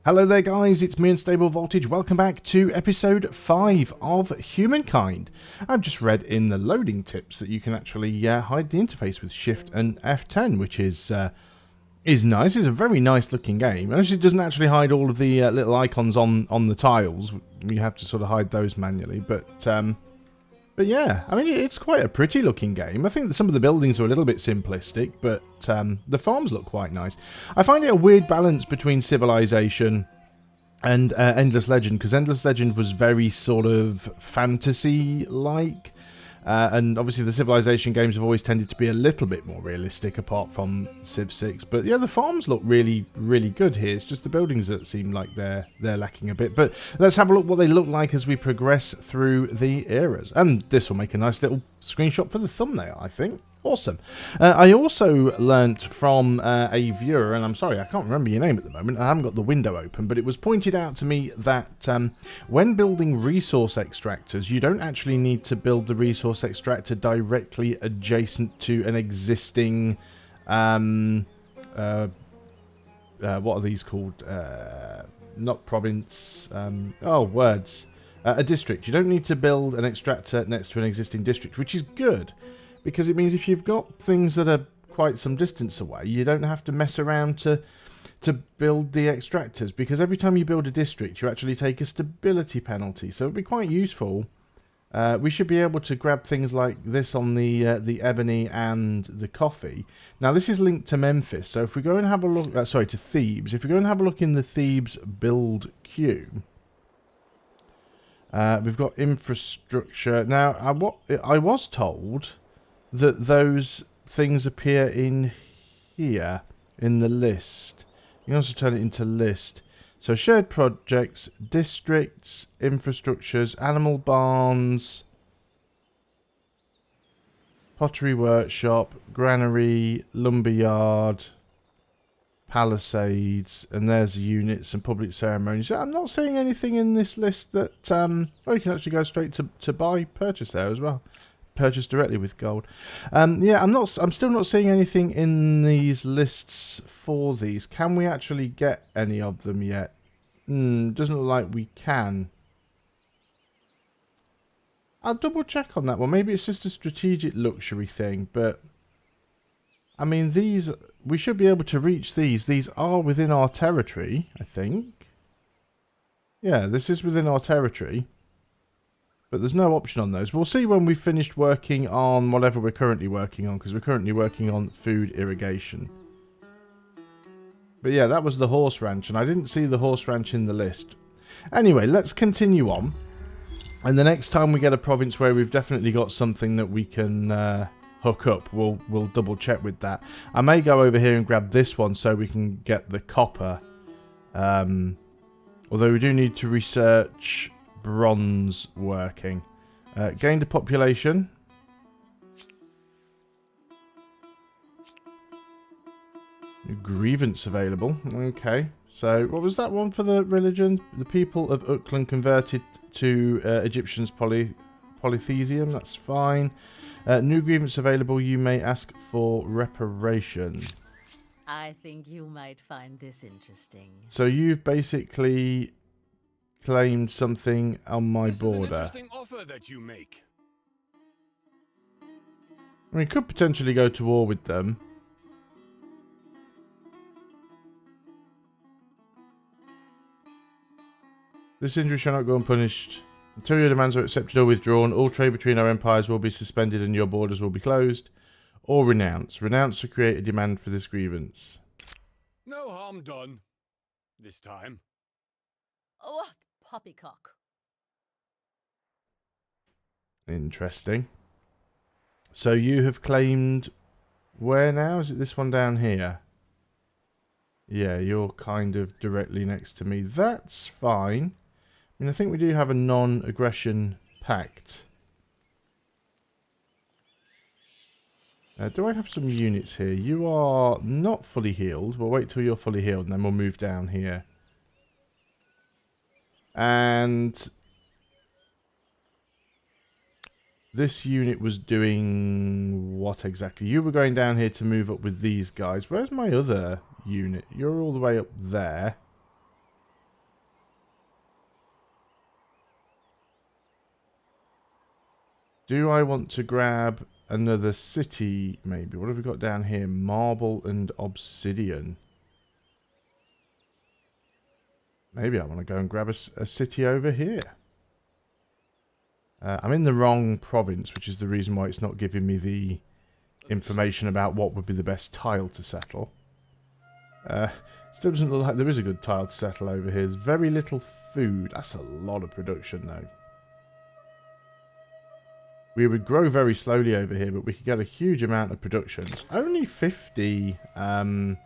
Hello there guys, it's me Unstable Voltage. Welcome back to episode 5 of Humankind. I've just read in the loading tips that you can actually hide the interface with Shift and F10, which is nice. It's a very nice looking game. It doesn't actually hide all of the little icons on the tiles. You have to sort of hide those manually, but yeah, I mean, it's quite a pretty looking game. I think that some of the buildings are a little bit simplistic, but the farms look quite nice. I find it a weird balance between Civilization and Endless Legend, because Endless Legend was very sort of fantasy-like, and obviously the Civilization games have always tended to be a little bit more realistic, apart from Civ 6. But yeah, the farms look really, really good here. It's just the buildings that seem like they're lacking a bit. But let's have a look what they look like as we progress through the eras. And this will make a nice little screenshot for the thumbnail, I think. Awesome. I also learnt from a viewer, and I'm sorry, I can't remember your name at the moment. I haven't got the window open, but it was pointed out to me that when building resource extractors, you don't actually need to build the resource extractor directly adjacent to an existing, what are these called? Not province, a district. You don't need to build an extractor next to an existing district, which is good. Because it means if you've got things that are quite some distance away, you don't have to mess around to build the extractors. Because every time you build a district, you actually take a stability penalty. So it'd be quite useful. We should be able to grab things like this on the ebony and the coffee. Now this is linked to Memphis. So if we go and have a look, to Thebes. If we go and have a look in the Thebes build queue. We've got infrastructure. Now I was told that those things appear in here in the list. You can also turn it into list. So shared projects, districts, infrastructures, animal barns, pottery workshop, granary, lumberyard, palisades, and there's units and public ceremonies. I'm not seeing anything in this list that you can actually go straight to buy, purchase there as well. Purchase directly with gold. Yeah, I'm still not seeing anything in these lists for these. Can we actually get any of them yet? Doesn't look like we can. I'll double check on that one. Maybe it's just a strategic luxury thing, but I mean, these, we should be able to reach these. These are within our territory, I think. Yeah, this is within our territory. But there's no option on those. We'll see when we've finished working on whatever we're currently working on, because we're currently working on food irrigation. But yeah, that was the horse ranch, and I didn't see the horse ranch in the list. Anyway, let's continue on. And the next time we get a province where we've definitely got something that we can hook up, we'll double check with that. I may go over here and grab this one so we can get the copper. Although we do need to research bronze working. Gained a population. New grievance available. Okay. So what was that one for the religion? The people of Uklan converted to Egyptians polytheism. That's fine. New grievance available. You may ask for reparation. I think you might find this interesting. So you've basically claimed something on my border. This is an interesting offer that you make. I mean, could potentially go to war with them. This injury shall not go unpunished. Until your demands are accepted or withdrawn, all trade between our empires will be suspended and your borders will be closed. Or renounce. Renounce to create a demand for this grievance. No harm done. This time. What poppycock? Interesting. So you have claimed... Where now? Is it this one down here? Yeah, you're kind of directly next to me. That's fine. I mean, I think we do have a non-aggression pact. Do I have some units here? You are not fully healed. We'll wait till you're fully healed and then we'll move down here. And this unit was doing what exactly? You were going down here to move up with these guys. Where's my other unit? You're all the way up there. Do I want to grab another city, maybe? What have we got down here? Marble and obsidian. Maybe I want to go and grab a city over here. I'm in the wrong province, which is the reason why it's not giving me the information about what would be the best tile to settle. Still doesn't look like there is a good tile to settle over here. There's very little food. That's a lot of production, though. We would grow very slowly over here, but we could get a huge amount of production. It's only 50. Oh, and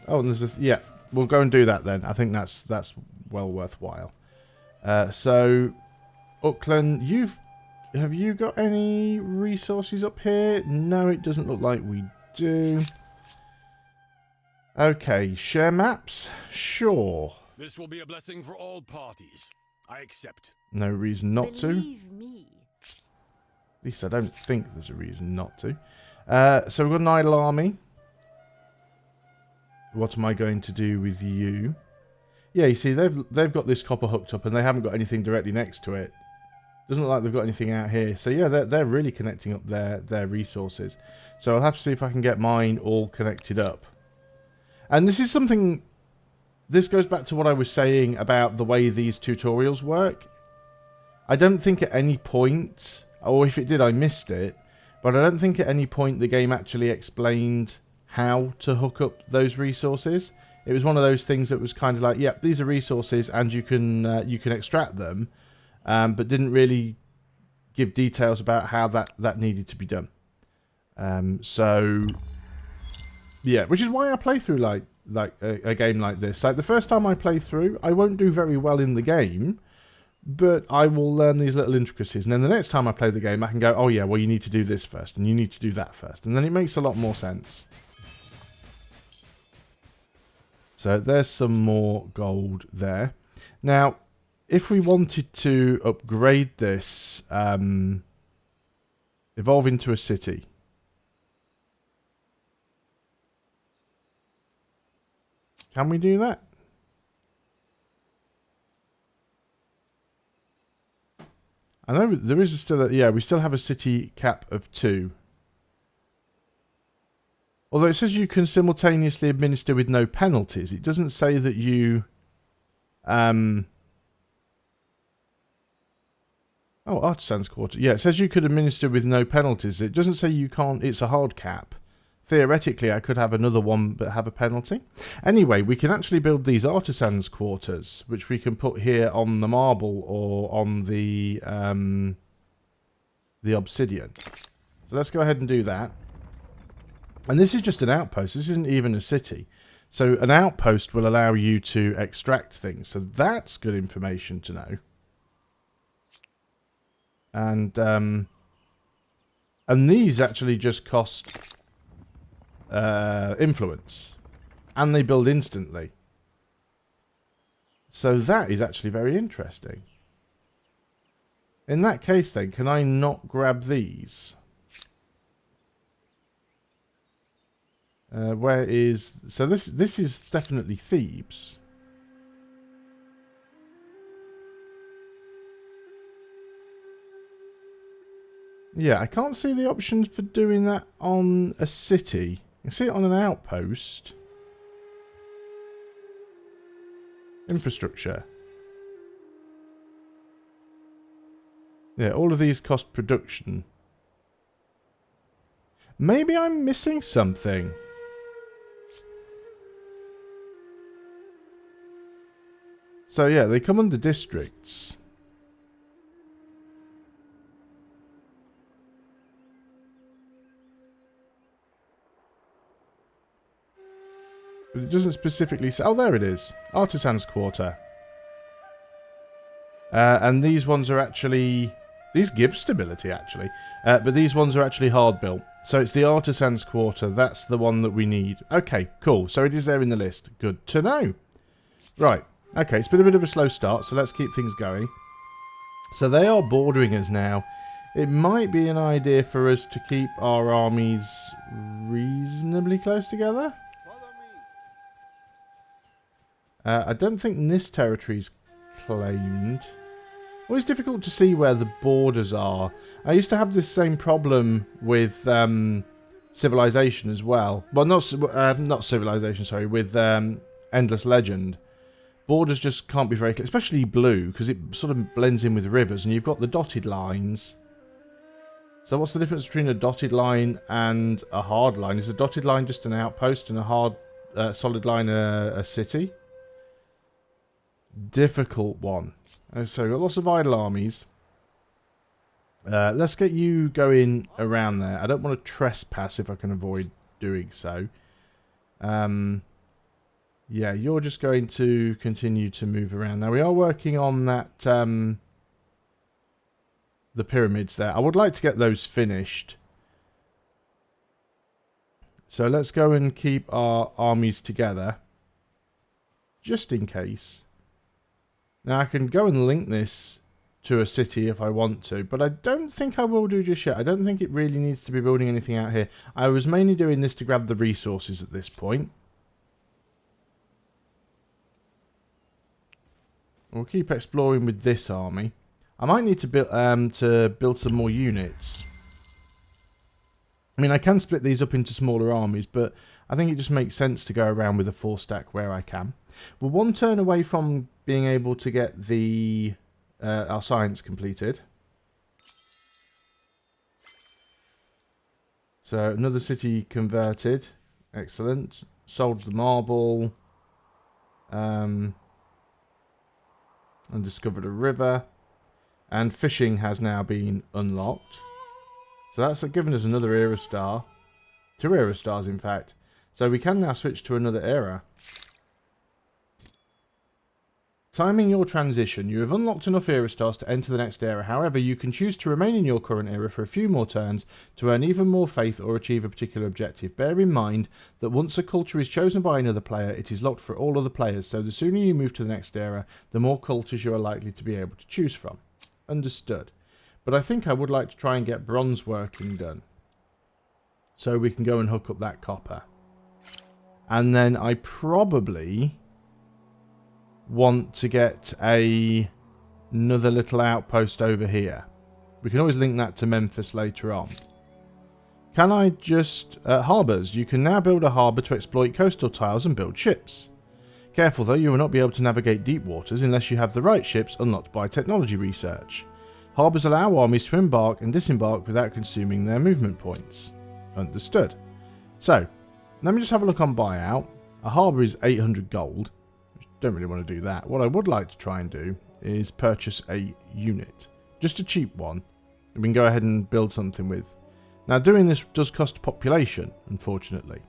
there's a... Yeah, we'll go and do that then. I think that's well worthwhile. So, Uckland, have you got any resources up here? No, it doesn't look like we do. Okay, share maps? Sure. This will be a blessing for all parties. I accept. No reason not to. Believe me. At least I don't think there's a reason not to. So we've got an idle army. What am I going to do with you? Yeah, you see, they've got this copper hooked up and they haven't got anything directly next to it. Doesn't look like they've got anything out here. So yeah, they're really connecting up their resources. So I'll have to see if I can get mine all connected up. And this is something... This goes back to what I was saying about the way these tutorials work. I don't think at any point... Or if it did, I missed it. But I don't think at any point the game actually explained how to hook up those resources. It was one of those things that was kind of like, yep, these are resources and you can extract them. But didn't really give details about how that needed to be done. So, yeah, which is why I play through like a game like this. Like the first time I play through, I won't do very well in the game. But I will learn these little intricacies. And then the next time I play the game, I can go, oh yeah, well you need to do this first. And you need to do that first. And then it makes a lot more sense. So there's some more gold there. Now, if we wanted to upgrade this, evolve into a city. Can we do that? I know there is still a... Yeah, we still have a city cap of 2. Although it says you can simultaneously administer with no penalties. It doesn't say that you... Oh, Artisan's Quarter. Yeah, it says you could administer with no penalties. It doesn't say you can't... It's a hard cap. Theoretically, I could have another one but have a penalty. Anyway, we can actually build these Artisan's Quarters, which we can put here on the marble or on the obsidian. So let's go ahead and do that. And this is just an outpost. This isn't even a city. So an outpost will allow you to extract things. So that's good information to know. And these actually just cost... influence, and they build instantly, so that is actually very interesting. In that case then, can I not grab these? Where is... So this is definitely Thebes. Yeah, I can't see the option for doing that on a city. You can see it on an outpost. Infrastructure. Yeah, all of these cost production. Maybe I'm missing something. So yeah, they come under districts. But it doesn't specifically say... Oh, there it is. Artisan's Quarter. And these ones are actually... These give stability, actually. But these ones are actually hard built. So it's the Artisan's Quarter. That's the one that we need. Okay, cool. So it is there in the list. Good to know. Right. Okay, it's been a bit of a slow start, so let's keep things going. So they are bordering us now. It might be an idea for us to keep our armies reasonably close together. I don't think this territory's claimed. Always difficult to see where the borders are. I used to have this same problem with Civilization as well. Well, not Civilization, sorry, with Endless Legend. Borders just can't be very clear, especially blue, because it sort of blends in with rivers, and you've got the dotted lines. So what's the difference between a dotted line and a hard line? Is a dotted line just an outpost and a hard, solid line a city? Difficult one. So we've got lots of idle armies. Let's get you going around there. I don't want to trespass if I can avoid doing so. Yeah, you're just going to continue to move around. Now we are working on that... the pyramids there. I would like to get those finished. So let's go and keep our armies together. Just in case. Now I can go and link this to a city if I want to. But I don't think I will do just yet. I don't think it really needs to be building anything out here. I was mainly doing this to grab the resources at this point. We'll keep exploring with this army. I might need to build some more units. I mean, I can split these up into smaller armies, but I think it just makes sense to go around with a 4-stack where I can. We're one turn away from being able to get the our science completed. So another city converted. Excellent. Sold the marble. And discovered a river. And fishing has now been unlocked. So that's given us another era star. 2 era stars, in fact. So we can now switch to another era. Timing your transition. You have unlocked enough era stars to enter the next era. However, you can choose to remain in your current era for a few more turns to earn even more faith or achieve a particular objective. Bear in mind that once a culture is chosen by another player, it is locked for all other players. So the sooner you move to the next era, the more cultures you are likely to be able to choose from. Understood. But I think I would like to try and get bronze working done. So we can go and hook up that copper. And then I probably want to get another little outpost over here. We can always link that to Memphis later on. Can I just... Harbours. You can now build a harbour to exploit coastal tiles and build ships. Careful though, you will not be able to navigate deep waters unless you have the right ships unlocked by technology research. Harbours allow armies to embark and disembark without consuming their movement points. Understood. So, let me just have a look on buyout. A harbour is 800 gold. Don't really want to do that. What I would like to try and do is purchase a unit. Just a cheap one. We can go ahead and build something with. Now, doing this does cost population, unfortunately.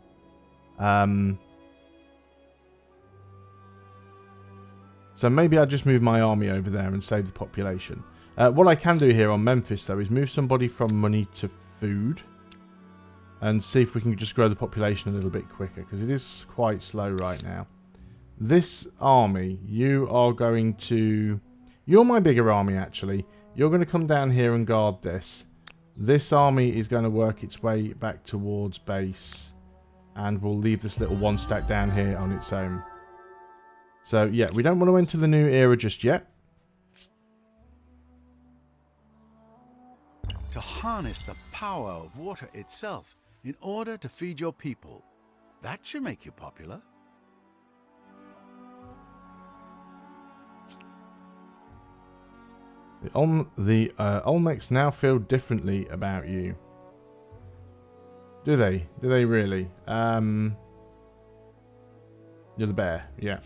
So maybe I'll just move my army over there and save the population. What I can do here on Memphis, though, is move somebody from money to food. And see if we can just grow the population a little bit quicker. Because it is quite slow right now. This army, you are going to... You're my bigger army, actually. You're going to come down here and guard this. This army is going to work its way back towards base. And we'll leave this little 1-stack down here on its own. So, yeah, we don't want to enter the new era just yet. To harness the power of water itself in order to feed your people. That should make you popular. The Olmecs now feel differently about you. Do they? Do they really? You're the bear, yeah.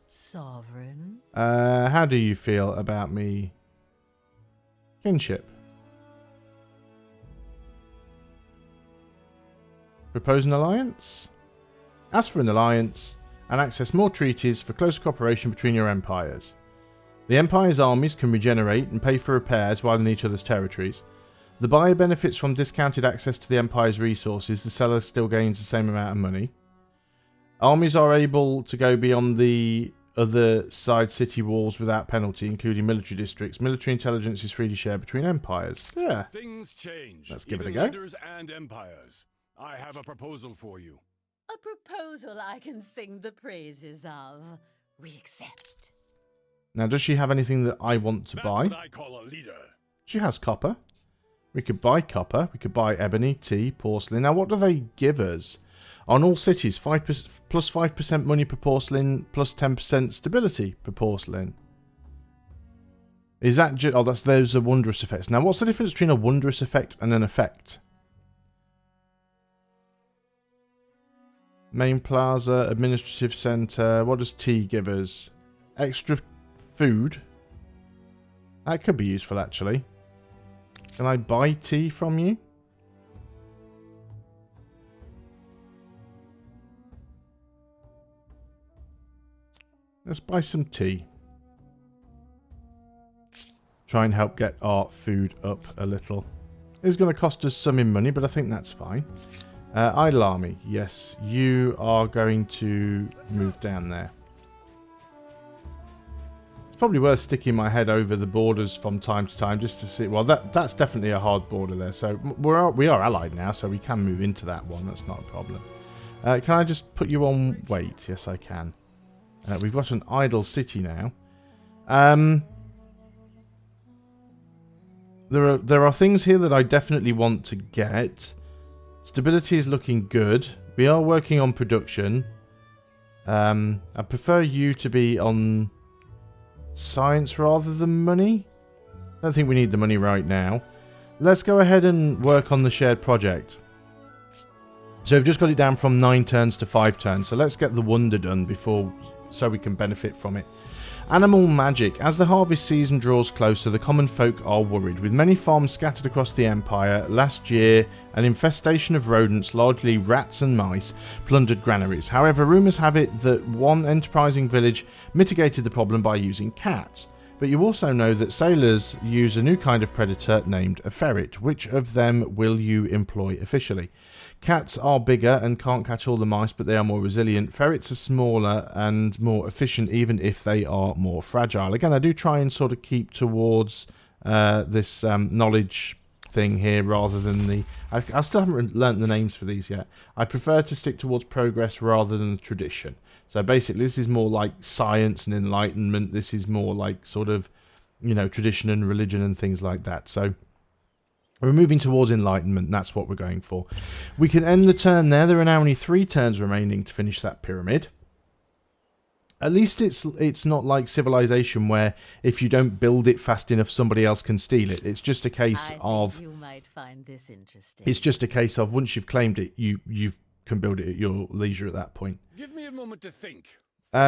Sovereign? How do you feel about me? Kinship. Propose an alliance? Ask for an alliance and access more treaties for closer cooperation between your empires. The Empire's armies can regenerate and pay for repairs while in each other's territories. The buyer benefits from discounted access to the Empire's resources. The seller still gains the same amount of money. Armies are able to go beyond the other side city walls without penalty, including military districts. Military intelligence is freely shared between empires. Yeah. Things change. Let's give it a even go. leaders and empires. I have a proposal for you. A proposal I can sing the praises of. We accept. Now, does she have anything that I want to That's buy? what I call a leader. She has copper. We could buy copper. We could buy ebony, tea, porcelain. Now, what do they give us? On all cities, 5% plus 5% money per porcelain, plus 10% stability per porcelain. Is that just... Oh, those are wondrous effects. Now, what's the difference between a wondrous effect and an effect? Main plaza, administrative centre. What does tea give us? Extra food. That could be useful, actually. Can I buy tea from you? Let's buy some tea. Try and help get our food up a little. It's going to cost us some in money, but I think that's fine. Idle army. Yes, you are going to move down there. It's probably worth sticking my head over the borders from time to time just to see. Well, that's definitely a hard border there. So we are allied now, so we can move into that one. That's not a problem. Can I just put you on wait? Yes, I can. We've got an idle city now. There are things here that I definitely want to get. Stability is looking good. We are working on production. I prefer you to be on science rather than money. I don't think we need the money right now. Let's go ahead and work on the shared project. So we've just got it down from 9 turns to 5 turns. So let's get the wonder done before, so we can benefit from it. Animal magic. As the harvest season draws closer, the common folk are worried. With many farms scattered across the empire, last year an infestation of rodents, largely rats and mice, plundered granaries. However, rumours have it that one enterprising village mitigated the problem by using cats. But you also know that sailors use a new kind of predator named a ferret. Which of them will you employ officially? Cats are bigger and can't catch all the mice, but they are more resilient. Ferrets are smaller and more efficient, even if they are more fragile. Again, I do try and sort of keep towards this knowledge thing here rather than the... I still haven't learnt the names for these yet. I prefer to stick towards progress rather than tradition. So basically, this is more like science and enlightenment. This is more like sort of, you know, tradition and religion and things like that. So we're moving towards enlightenment. That's what we're going for. We can end the turn there. There are now only 3 turns remaining to finish that pyramid. At least it's not like civilization where if you don't build it fast enough, somebody else can steal it. It's just a case of... You might find this interesting. It's just a case of once you've claimed it, you can build it at your leisure at that point. Give me a moment to think.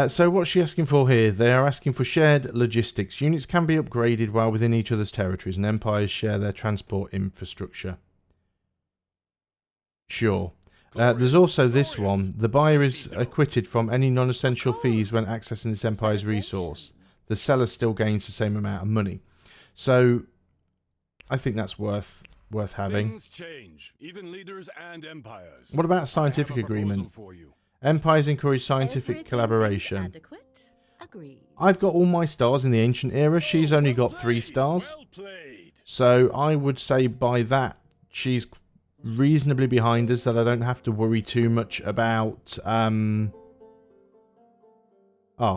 So what's she asking for here? They are asking for shared logistics. Units can be upgraded while within each other's territories, and empires share their transport infrastructure. Sure. There's also this one. The buyer is acquitted from any non-essential fees when accessing this empire's resource. The seller still gains the same amount of money. So I think that's worth having. Things change, even leaders and empires. What about scientific agreement? Empires encourage scientific collaboration. Agreed. I've got all my stars in the ancient era. She's only got 3 stars. Well played. So I would say by that she's reasonably behind us, that I don't have to worry too much about. Oh,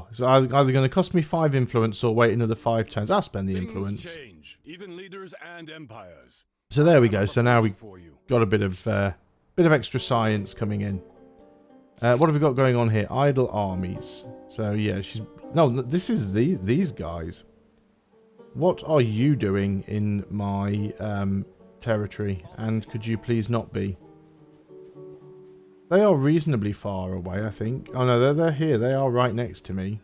it's either going to cost me 5 influence or wait another 5 turns. I'll spend the influence. Change, even leaders and empires. So there we go. So now we've got a bit of extra science coming in. What have we got going on here? Idle armies. So yeah, this is these guys. What are you doing in my territory? And could you please not be? They are reasonably far away, I think. Oh no, they're here. They are right next to me.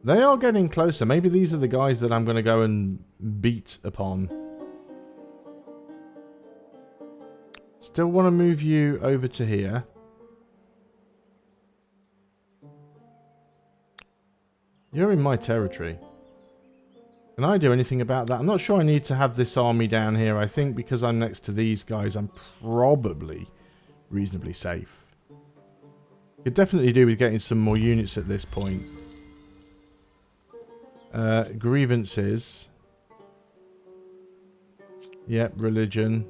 They are getting closer. Maybe these are the guys that I'm going to go and beat upon. Still want to move you over to here. You're in my territory. Can I do anything about that? I'm not sure I need to have this army down here. I think because I'm next to these guys, I'm probably reasonably safe. Could definitely do with getting some more units at this point. Grievances. Yep, religion.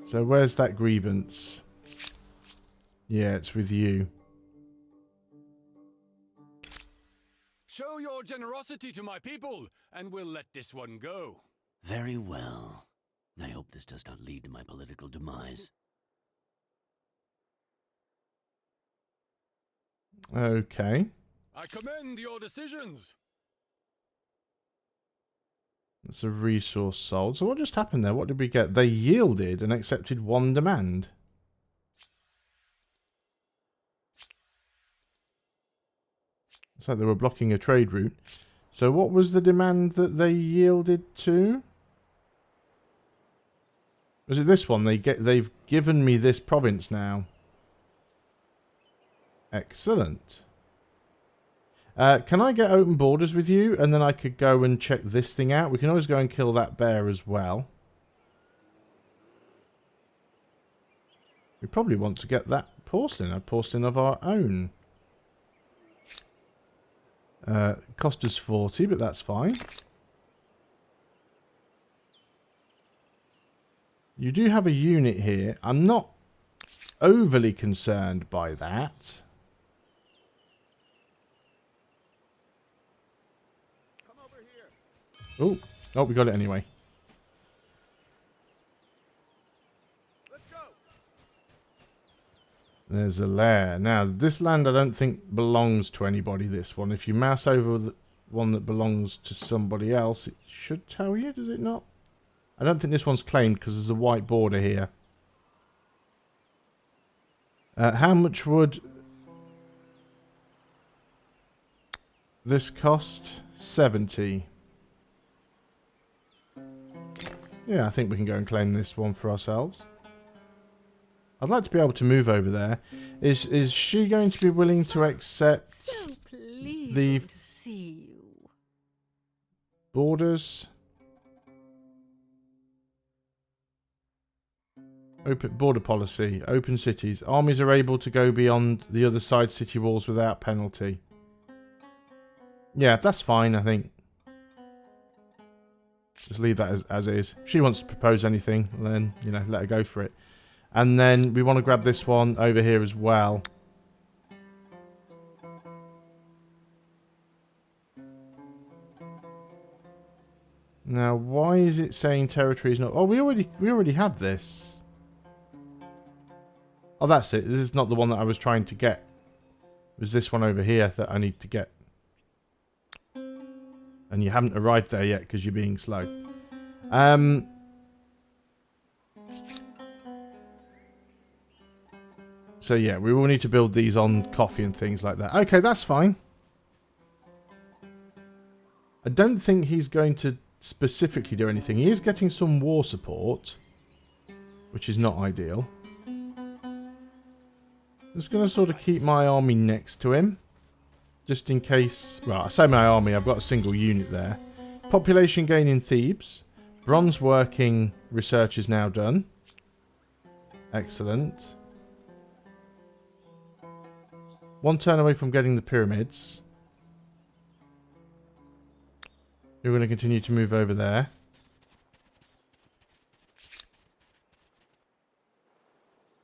So where's that grievance? Yeah, it's with you. Show your generosity to my people, and we'll let this one go. Very well. I hope this does not lead to my political demise. Okay. I commend your decisions. That's a resource sold. So what just happened there? What did we get? They yielded and accepted one demand. It's like they were blocking a trade route. So what was the demand that they yielded to? Was it this one? They've given me this province now. Excellent. Can I get open borders with you? And then I could go and check this thing out. We can always go and kill that bear as well. We probably want to get that porcelain. A porcelain of our own. Cost us 40, but that's fine. You do have a unit here. I'm not overly concerned by that. Oh, we got it anyway. Let's go. There's a lair. Now, this land I don't think belongs to anybody, this one. If you mouse over the one that belongs to somebody else, it should tell you, does it not? I don't think this one's claimed because there's a white border here. How much would this cost? 70. Yeah, I think we can go and claim this one for ourselves. I'd like to be able to move over there. Is she going to be willing to accept So pleased the to see you. borders? Open border policy. Open cities. Armies are able to go beyond the other side city walls without penalty. Yeah, that's fine, I think. Just leave that as is. If she wants to propose anything, then, you know, let her go for it. And then we want to grab this one over here as well. Now, why is it saying territory is not... Oh, we already have this. Oh, that's it. This is not the one that I was trying to get. It was this one over here that I need to get. And you haven't arrived there yet because you're being slow. So yeah, we will need to build these on coffee and things like that. Okay, that's fine. I don't think he's going to specifically do anything. He is getting some war support, which is not ideal. I'm just going to sort of keep my army next to him. Just in case... Well, I say my army, I've got a single unit there. Population gain in Thebes. Bronze working research is now done. Excellent. One turn away from getting the pyramids. You're going to continue to move over there.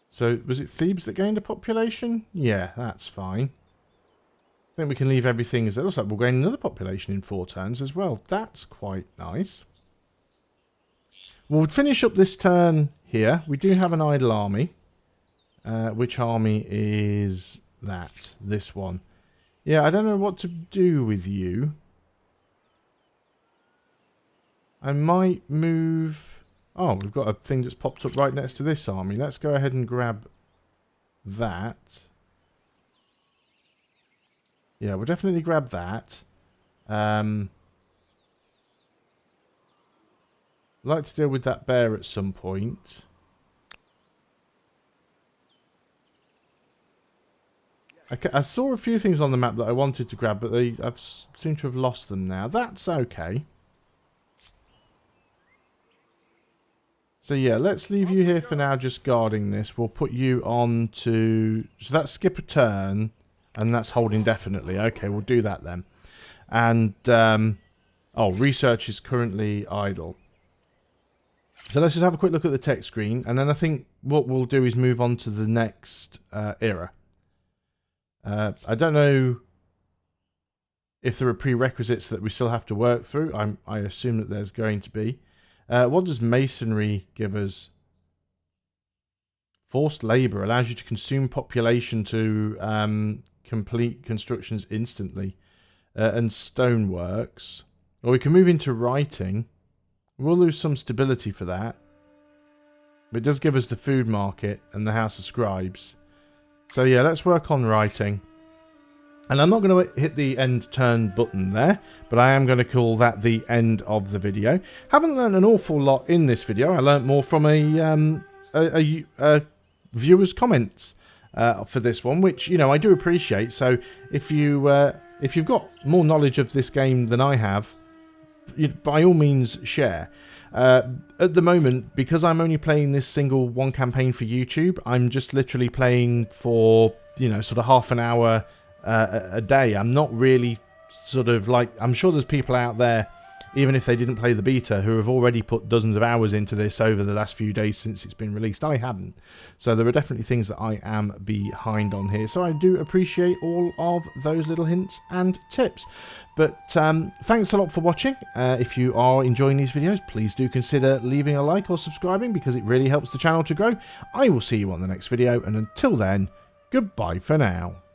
So, was it Thebes that gained a population? Yeah, that's fine. I think we can leave everything as it looks like. We'll gain another population in 4 turns as well. That's quite nice. We'll finish up this turn here. We do have an idle army. Which army is that? This one. Yeah, I don't know what to do with you. I might move... Oh, we've got a thing that's popped up right next to this army. Let's go ahead and grab that. Yeah, we'll definitely grab that. I'd like to deal with that bear at some point. I saw a few things on the map that I wanted to grab, but I've seem to have lost them now. That's okay. So yeah, let's leave you here for now just guarding this. We'll put you on to... So that's skip a turn, and that's hold indefinitely. Okay, we'll do that then. And, oh, research is currently idle. So let's just have a quick look at the tech screen, and then I think what we'll do is move on to the next era. I don't know if there are prerequisites that we still have to work through. I assume that there's going to be. What does masonry give us? Forced labour allows you to consume population to complete constructions instantly. And stoneworks. Or we can move into writing. We'll lose some stability for that. But it does give us the food market and the House of Scribes. So yeah, let's work on writing. And I'm not going to hit the end turn button there, but I am going to call that the end of the video. Haven't learned an awful lot in this video. I learned more from a viewer's comments for this one, which, you know, I do appreciate. So if you've got more knowledge of this game than I have, by all means share. At the moment, because I'm only playing this one campaign for YouTube, I'm just literally playing for, you know, sort of half an hour a day. I'm not really sort of like, I'm sure there's people out there, even if they didn't play the beta, who have already put dozens of hours into this over the last few days since it's been released. I haven't. So there are definitely things that I am behind on here. So I do appreciate all of those little hints and tips. But thanks a lot for watching. If you are enjoying these videos, please do consider leaving a like or subscribing, because it really helps the channel to grow. I will see you on the next video, and until then, goodbye for now.